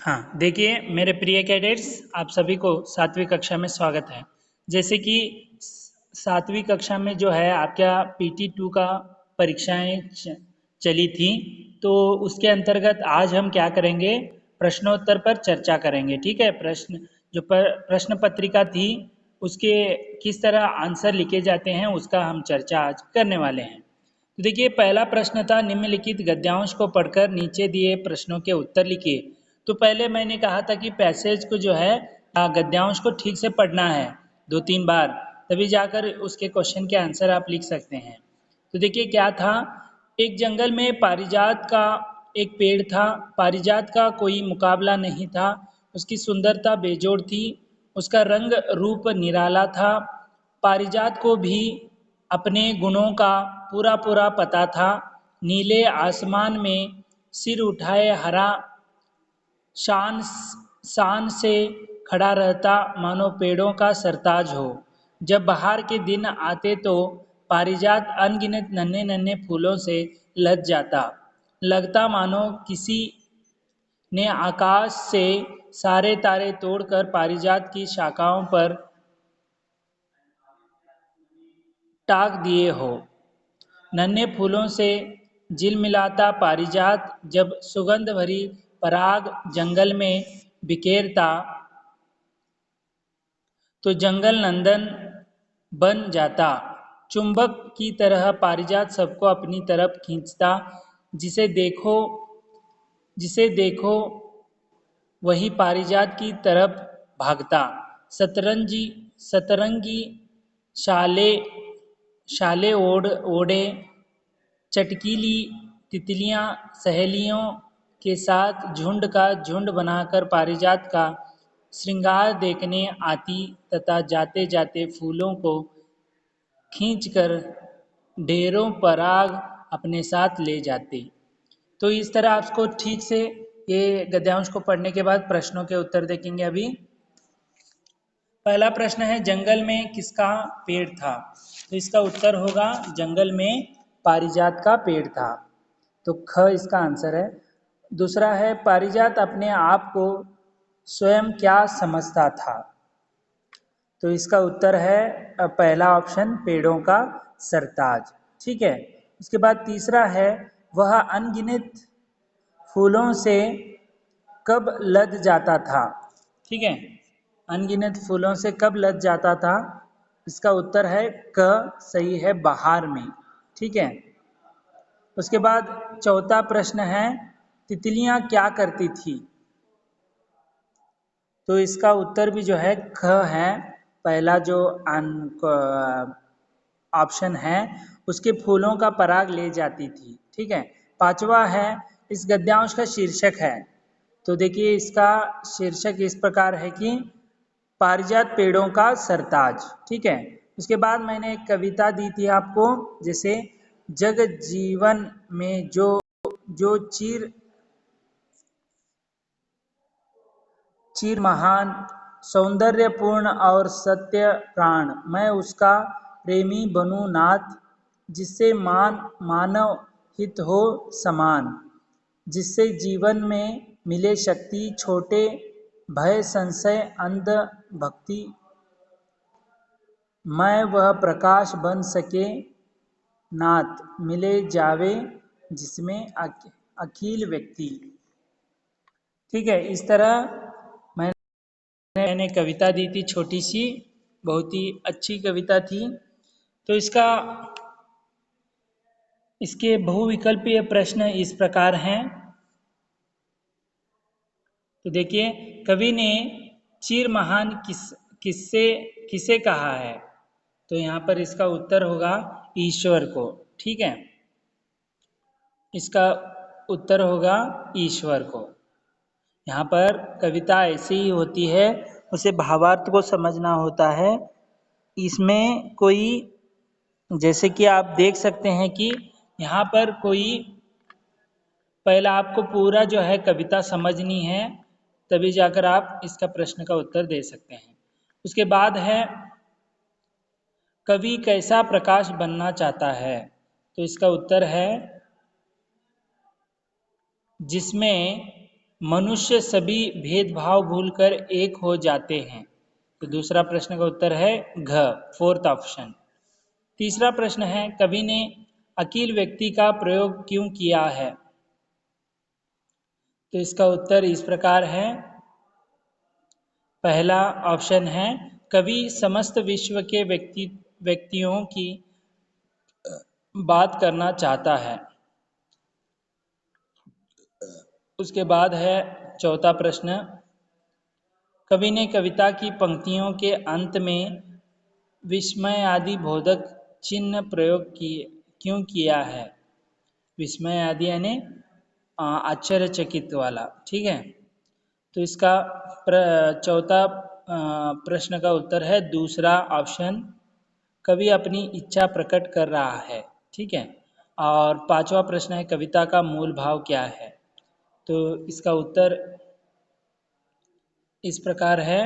हाँ, देखिए मेरे प्रिय कैडेट्स, आप सभी को 7वीं कक्षा में स्वागत है। जैसे कि 7वीं कक्षा में जो है आपका PT2 का परीक्षाएं चली थी, तो उसके अंतर्गत आज हम क्या करेंगे, प्रश्नोत्तर पर चर्चा करेंगे। ठीक है, प्रश्न पत्रिका थी, उसके किस तरह आंसर लिखे जाते हैं उसका हम चर्चा आज करने वाले हैं। तो देखिए पहला प्रश्न था, निम्नलिखित गद्यांश को पढ़कर नीचे दिए प्रश्नों के उत्तर लिखिए। तो पहले मैंने कहा था कि पैसेज को जो है गद्यांश को ठीक से पढ़ना है 2-3 बार, तभी जाकर उसके क्वेश्चन के आंसर आप लिख सकते हैं। तो देखिए क्या था, एक जंगल में पारिजात का एक पेड़ था। पारिजात का कोई मुकाबला नहीं था, उसकी सुंदरता बेजोड़ थी, उसका रंग रूप निराला था। पारिजात को भी अपने गुणों का पूरा पूरा पता था। नीले आसमान में सिर उठाए हरा शान शान से खड़ा रहता, मानो पेड़ों का सरताज हो। जब बाहर के दिन आते तो पारिजात अनगिनत नन्हे नन्हे फूलों से लद जाता, लगता मानो किसी ने आकाश से सारे तारे तोड़कर पारिजात की शाखाओं पर टाक दिए हो। नन्हे फूलों से झिलमिलाता पारिजात जब सुगंध भरी पराग जंगल में बिखेरता, तो जंगल नंदन बन जाता। चुंबक की तरह पारिजात सबको अपनी तरफ खींचता। जिसे देखो जिसे देखो वही पारिजात की तरफ भागता। सतरंजी सतरंगी शाले शाले ओढ़े चटकीली तितलियां सहेलियों के साथ झुंड का झुंड बनाकर पारिजात का श्रृंगार देखने आती तथा जाते जाते फूलों को खींचकर ढेरों पराग अपने साथ ले जाते। तो इस तरह आपको ठीक से ये गद्यांश को पढ़ने के बाद प्रश्नों के उत्तर देखेंगे। अभी पहला प्रश्न है, जंगल में किसका पेड़ था? तो इसका उत्तर होगा जंगल में पारिजात का पेड़ था, तो ख इसका आंसर है। दूसरा है, पारिजात अपने आप को स्वयं क्या समझता था? तो इसका उत्तर है पहला ऑप्शन, पेड़ों का सरताज। ठीक है, उसके बाद तीसरा है, वह अनगिनत फूलों से कब लद जाता था? ठीक है, अनगिनत फूलों से कब लद जाता था? इसका उत्तर है क सही है, बाहर में। ठीक है, उसके बाद चौथा प्रश्न है, तितलियां क्या करती थी? तो इसका उत्तर भी जो है ख है, पहला जो ऑप्शन है उसके फूलों का पराग ले जाती थी। ठीक है, पांचवा है, इस गद्यांश का शीर्षक है। तो देखिए इसका शीर्षक इस प्रकार है कि पारिजात पेड़ों का सरताज। ठीक है, उसके बाद मैंने एक कविता दी थी आपको, जैसे जग जीवन में जो जो चीर महान सौंदर्यपूर्ण और सत्य प्राण, मैं उसका प्रेमी बनूं नाथ, जिससे मानव हित हो समान, जिससे जीवन में मिले शक्ति, छोटे भय संशय अंध भक्ति, मैं वह प्रकाश बन सके नाथ, मिले जावे जिसमें अखिल व्यक्ति। ठीक है, इस तरह मैंने कविता दी थी, छोटी सी, बहुत ही अच्छी कविता थी। तो इसके बहुविकल्पीय प्रश्न इस प्रकार हैं। तो देखिए, कवि ने चीर महान किसे कहा है? तो यहाँ पर इसका उत्तर होगा ईश्वर को। ठीक है, इसका उत्तर होगा ईश्वर को। यहाँ पर कविता ऐसी ही होती है, उसे भावार्थ को समझना होता है। इसमें कोई, जैसे कि आप देख सकते हैं कि यहाँ पर कोई, पहला आपको पूरा जो है कविता समझनी है, तभी जाकर आप इसका प्रश्न का उत्तर दे सकते हैं। उसके बाद है, कवि कैसा प्रकाश बनना चाहता है? तो इसका उत्तर है जिसमें मनुष्य सभी भेदभाव भूलकर एक हो जाते हैं। तो दूसरा प्रश्न का उत्तर है घ, फोर्थ ऑप्शन। तीसरा प्रश्न है कवि ने अकील व्यक्ति का प्रयोग क्यों किया है? तो इसका उत्तर इस प्रकार है। पहला ऑप्शन है कवि समस्त विश्व के व्यक्तियों की बात करना चाहता है। उसके बाद है चौथा प्रश्न, कवि ने कविता की पंक्तियों के अंत में विस्मय आदि बोधक चिन्ह प्रयोग किए क्यों किया है? विस्मय आदि यानी आश्चर्यचकित वाला, ठीक है। तो इसका चौथा प्रश्न का उत्तर है दूसरा ऑप्शन, कवि अपनी इच्छा प्रकट कर रहा है, ठीक है। और पांचवा प्रश्न है कविता का मूल भाव क्या है? तो इसका उत्तर इस प्रकार है,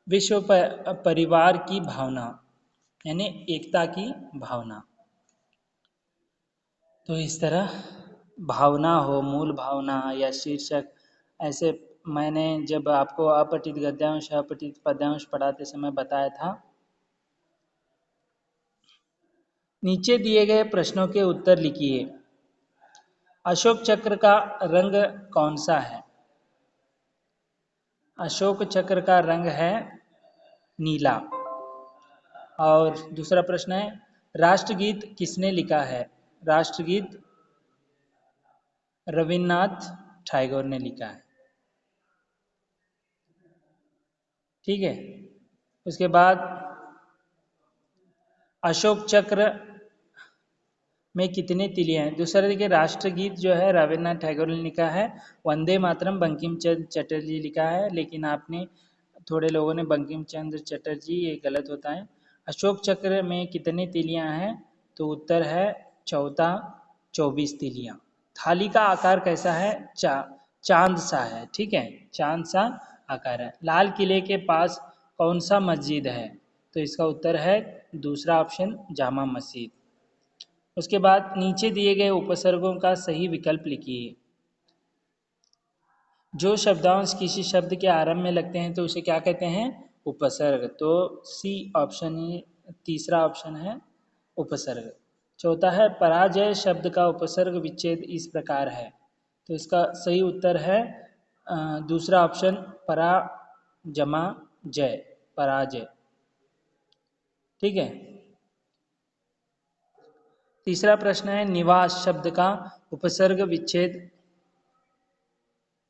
विश्व परिवार की भावना यानी एकता की भावना। तो इस तरह भावना हो, मूल भावना या शीर्षक, ऐसे मैंने जब आपको अपठित गद्यांश अपठित पद्यांश पढ़ाते समय बताया था। नीचे दिए गए प्रश्नों के उत्तर लिखिए। अशोक चक्र का रंग कौन सा है? अशोक चक्र का रंग है नीला। और दूसरा प्रश्न है राष्ट्रगीत किसने लिखा है? राष्ट्रगीत रविन्द्रनाथ टैगोर ने लिखा है, ठीक है। उसके बाद अशोक चक्र में कितने तिलियां हैं? दूसरा देखिए, राष्ट्रगीत जो है रविन्द्रनाथ टैगोर ने लिखा है, वंदे मातरम बंकिम चंद्र चटर्जी लिखा है, लेकिन आपने थोड़े लोगों ने बंकिम चंद्र चटर्जी, ये गलत होता है। अशोक चक्र में कितने तिलियां हैं? तो उत्तर है चौथा 24 तिलियां। थाली का आकार कैसा है? चांद सा है, ठीक है, चांद सा आकार है। लाल किले के पास कौन सा मस्जिद है? तो इसका उत्तर है दूसरा ऑप्शन, जामा मस्जिद। उसके बाद नीचे दिए गए उपसर्गों का सही विकल्प लिखिए। जो शब्दांश किसी शब्द के आरंभ में लगते हैं तो उसे क्या कहते हैं? उपसर्ग। तो सी ऑप्शन ही तीसरा ऑप्शन है उपसर्ग। चौथा है पराजय शब्द का उपसर्ग विच्छेद इस प्रकार है। तो इसका सही उत्तर है दूसरा ऑप्शन, परा जमा जय, पराजय, ठीक है। तीसरा प्रश्न है निवास शब्द का उपसर्ग विच्छेद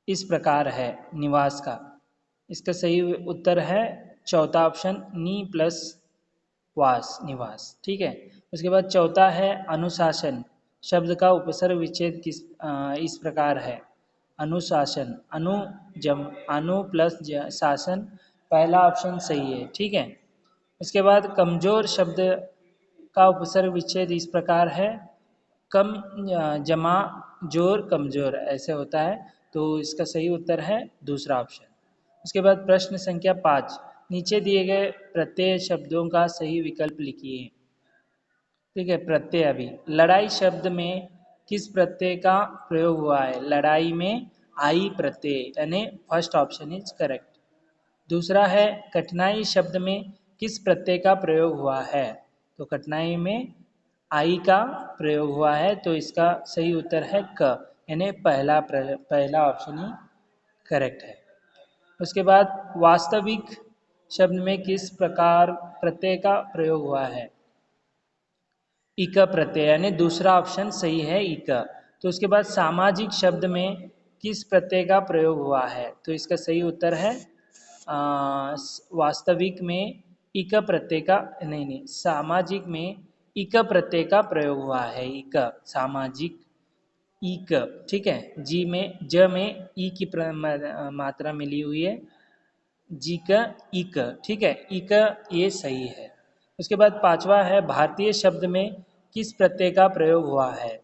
इस प्रकार है, निवास का। इसका सही उत्तर है चौथा ऑप्शन, नी प्लस वास, निवास, ठीक है। उसके बाद चौथा है अनुशासन शब्द का उपसर्ग विच्छेद इस प्रकार है। अनुशासन, अनु प्लस शासन, पहला ऑप्शन सही है, ठीक है। उसके बाद कमजोर शब्द का उपसर्ग विच्छेद इस प्रकार है, कम जमा जोर कमजोर, ऐसे होता है। तो इसका सही उत्तर है दूसरा ऑप्शन। उसके बाद प्रश्न संख्या 5, नीचे दिए गए प्रत्यय शब्दों का सही विकल्प लिखिए, ठीक है। प्रत्यय, अभी लड़ाई शब्द में किस प्रत्यय का प्रयोग हुआ है? लड़ाई में आई प्रत्यय, यानी फर्स्ट ऑप्शन इज करेक्ट। दूसरा है कठिनाई शब्द में किस प्रत्यय का प्रयोग हुआ है? तो कठिनाई में आई का प्रयोग हुआ है, तो इसका सही उत्तर है क, यानी पहला ऑप्शन ही करेक्ट है। उसके बाद वास्तविक शब्द में किस प्रकार प्रत्यय का प्रयोग हुआ है? इक प्रत्यय, यानी दूसरा ऑप्शन सही है, इक। तो उसके बाद सामाजिक शब्द में किस प्रत्यय का प्रयोग हुआ है? तो इसका सही उत्तर है वास्तविक में इक प्रत्यय का, नहीं, सामाजिक में इक प्रत्यय का प्रयोग हुआ है, इक, सामाजिक, इक, ठीक है। जी में, ज में ई की मात्रा मिली हुई है, जी का इक, ठीक है, इक, ये सही है। उसके बाद पांचवा है भारतीय शब्द में किस प्रत्यय का प्रयोग हुआ है?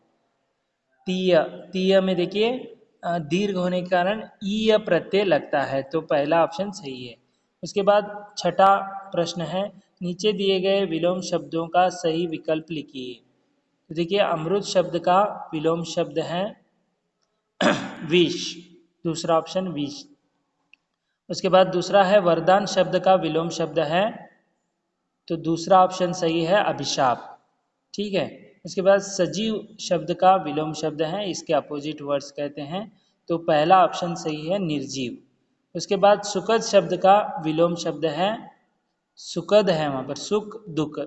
तीय, तीय में देखिए दीर्घ होने के कारण ईय प्रत्यय लगता है, तो पहला ऑप्शन सही है। उसके बाद छठा प्रश्न है, नीचे दिए गए विलोम शब्दों का सही विकल्प लिखिए। तो देखिए अमृत शब्द का विलोम शब्द है विष। दूसरा ऑप्शन विष। उसके बाद दूसरा है वरदान शब्द का विलोम शब्द है, तो दूसरा ऑप्शन सही है अभिशाप। ठीक है। उसके बाद सजीव शब्द का विलोम शब्द है, इसके अपोजिट वर्ड्स कहते हैं, तो पहला ऑप्शन सही है निर्जीव। उसके बाद सुखद शब्द का विलोम शब्द है, सुखद है वहाँ पर, सुख दुख,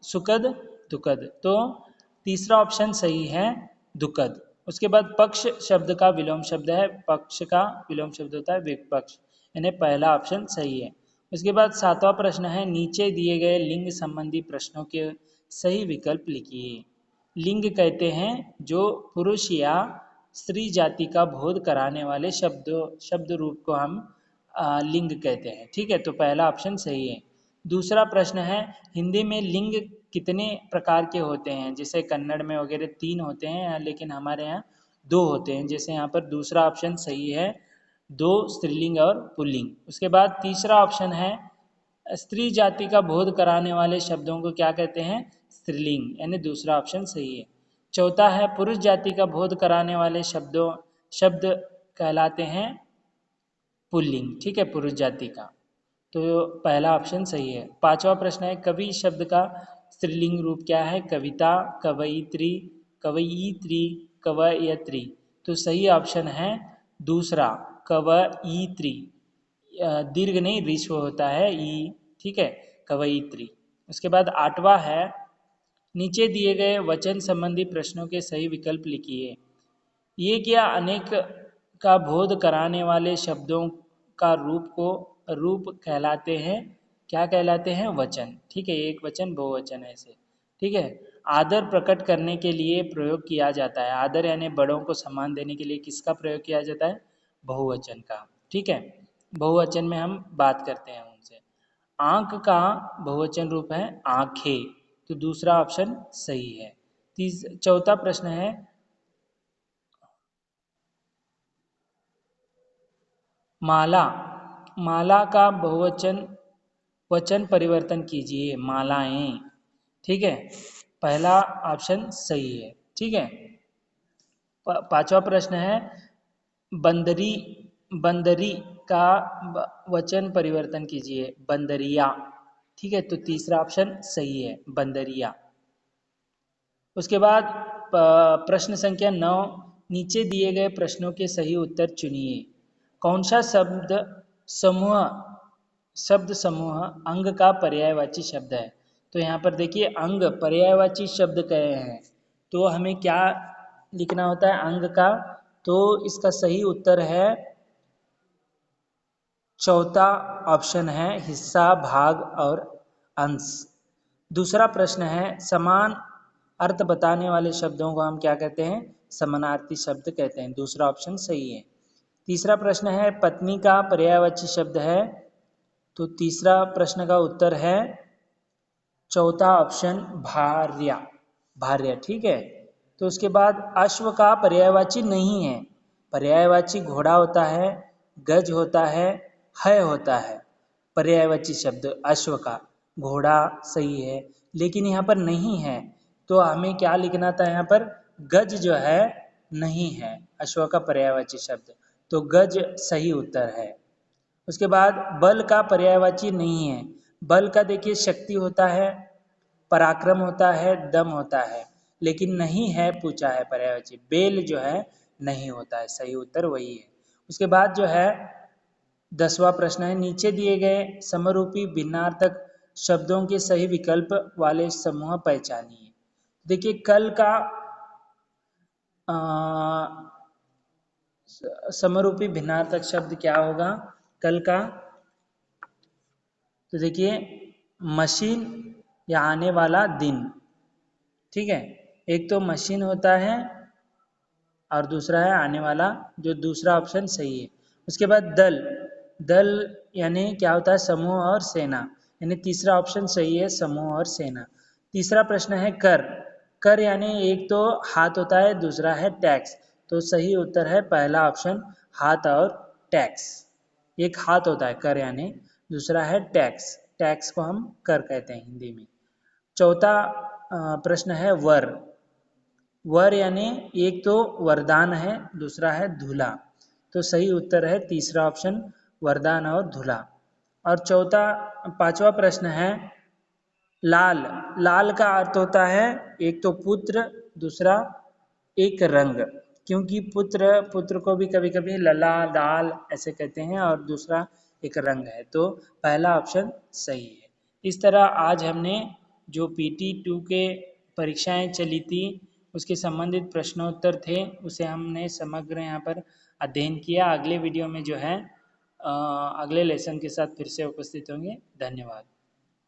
सुखद दुखद, तो तीसरा ऑप्शन सही है दुखद। उसके बाद पक्ष शब्द का विलोम शब्द है, पक्ष का विलोम शब्द होता है विपक्ष, यानी पहला ऑप्शन सही है। उसके बाद सातवां प्रश्न है नीचे दिए गए लिंग संबंधी प्रश्नों के सही विकल्प लिखिए। लिंग कहते हैं जो पुरुष या स्त्री जाति का बोध कराने वाले शब्द रूप को हम लिंग कहते हैं। ठीक है, तो पहला ऑप्शन सही है। दूसरा प्रश्न है हिंदी में लिंग कितने प्रकार के होते हैं, जैसे कन्नड़ में वगैरह 3 होते हैं, लेकिन हमारे यहाँ 2 होते हैं, जैसे यहाँ पर दूसरा ऑप्शन सही है, 2 स्त्रीलिंग और पुल्लिंग। उसके बाद तीसरा ऑप्शन है स्त्री जाति का बोध कराने वाले शब्दों को क्या कहते हैं, स्त्रीलिंग, यानी दूसरा ऑप्शन सही है। चौथा है पुरुष जाति का बोध कराने वाले शब्द कहलाते हैं पुल्लिंग। ठीक है, पुरुष जाति का, तो पहला ऑप्शन सही है। पांचवा प्रश्न है कवि शब्द का स्त्रीलिंग रूप क्या है, कविता, कवयित्री, कवयित्री, कवयत्री, तो सही ऑप्शन है दूसरा कवयित्री, दीर्घ नहीं ऋस्व होता है ई। ठीक है, कवयित्री। उसके बाद आठवां है नीचे दिए गए वचन संबंधी प्रश्नों के सही विकल्प लिखिए। ये क्या अनेक का बोध कराने वाले शब्दों का रूप कहलाते हैं, क्या कहलाते हैं, वचन। ठीक है, एक वचन बहुवचन ऐसे। ठीक है, आदर प्रकट करने के लिए प्रयोग किया जाता है, आदर यानी बड़ों को सम्मान देने के लिए किसका प्रयोग किया जाता है, बहुवचन का। ठीक है, बहुवचन में हम बात करते हैं उनसे। आंख का बहुवचन रूप है आंखें, तो दूसरा ऑप्शन सही है। चौथा प्रश्न है माला, माला का बहुवचन वचन परिवर्तन कीजिए, मालाएं। ठीक है, पहला ऑप्शन सही है। ठीक है, पांचवा प्रश्न है बंदरी, बंदरी का वचन परिवर्तन कीजिए, बंदरिया। ठीक है, तो तीसरा ऑप्शन सही है, बंदरिया। उसके बाद प्रश्न संख्या 9 नीचे दिए गए प्रश्नों के सही उत्तर चुनिए। कौन सा शब्द समूह अंग का पर्यायवाची शब्द है, तो यहाँ पर देखिए अंग पर्यायवाची शब्द कहे हैं, तो हमें क्या लिखना होता है अंग का, तो इसका सही उत्तर है चौथा ऑप्शन है हिस्सा, भाग और अंश। दूसरा प्रश्न है समान अर्थ बताने वाले शब्दों को हम क्या कहते हैं, समानार्थी शब्द कहते हैं, दूसरा ऑप्शन सही है। तीसरा प्रश्न है पत्नी का पर्यायवाची शब्द है, तो तीसरा प्रश्न का उत्तर है चौथा ऑप्शन भार्या, भार्या। ठीक है, तो उसके बाद अश्व का पर्यायवाची नहीं है, पर्यायवाची घोड़ा होता है, गज होता है होता है, पर्यायवाची शब्द अश्व का, घोड़ा सही है, लेकिन यहाँ पर नहीं है, तो हमें क्या लिखना था यहाँ पर, गज जो है नहीं है अश्व का पर्यायवाची शब्द, तो गज सही उत्तर है। उसके बाद बल का पर्यायवाची नहीं है, बल का देखिए शक्ति होता है, पराक्रम होता है, दम होता है, लेकिन नहीं है पूछा है पर्यायवाची, बेल जो है नहीं होता है, सही उत्तर वही है। उसके बाद जो है 10वां प्रश्न है नीचे दिए गए समरूपी भिन्नार्थक शब्दों के सही विकल्प वाले समूह पहचानिए। देखिए कल का समरूपी भिन्नार्थक शब्द क्या होगा कल का, तो देखिए मशीन या आने वाला दिन। ठीक है, एक तो मशीन होता है और दूसरा है आने वाला, जो दूसरा ऑप्शन सही है। उसके बाद दल, दल यानी क्या होता है, समूह और सेना, यानी तीसरा ऑप्शन सही है, समूह और सेना। तीसरा प्रश्न है कर, कर यानी एक तो हाथ होता है, दूसरा है टैक्स, तो सही उत्तर है पहला ऑप्शन हाथ और टैक्स। एक हाथ होता है कर यानी, दूसरा है टैक्स, टैक्स को हम कर कहते हैं हिंदी में। चौथा प्रश्न है वर, वर यानी एक तो वरदान है, दूसरा है दूल्हा, तो सही उत्तर है तीसरा ऑप्शन, वरदान और धुला। और पांचवा प्रश्न है, लाल, लाल का अर्थ होता है एक तो पुत्र, दूसरा एक रंग, क्योंकि पुत्र पुत्र को भी कभी कभी लला लाल ऐसे कहते हैं, और दूसरा एक रंग है, तो पहला ऑप्शन सही है। इस तरह आज हमने जो PT2 के परीक्षाएं चली थी उसके संबंधित प्रश्नोत्तर थे उसे हमने समग्र यहाँ पर अध्ययन किया। अगले वीडियो में जो है अगले लेसन के साथ फिर से उपस्थित होंगे। धन्यवाद।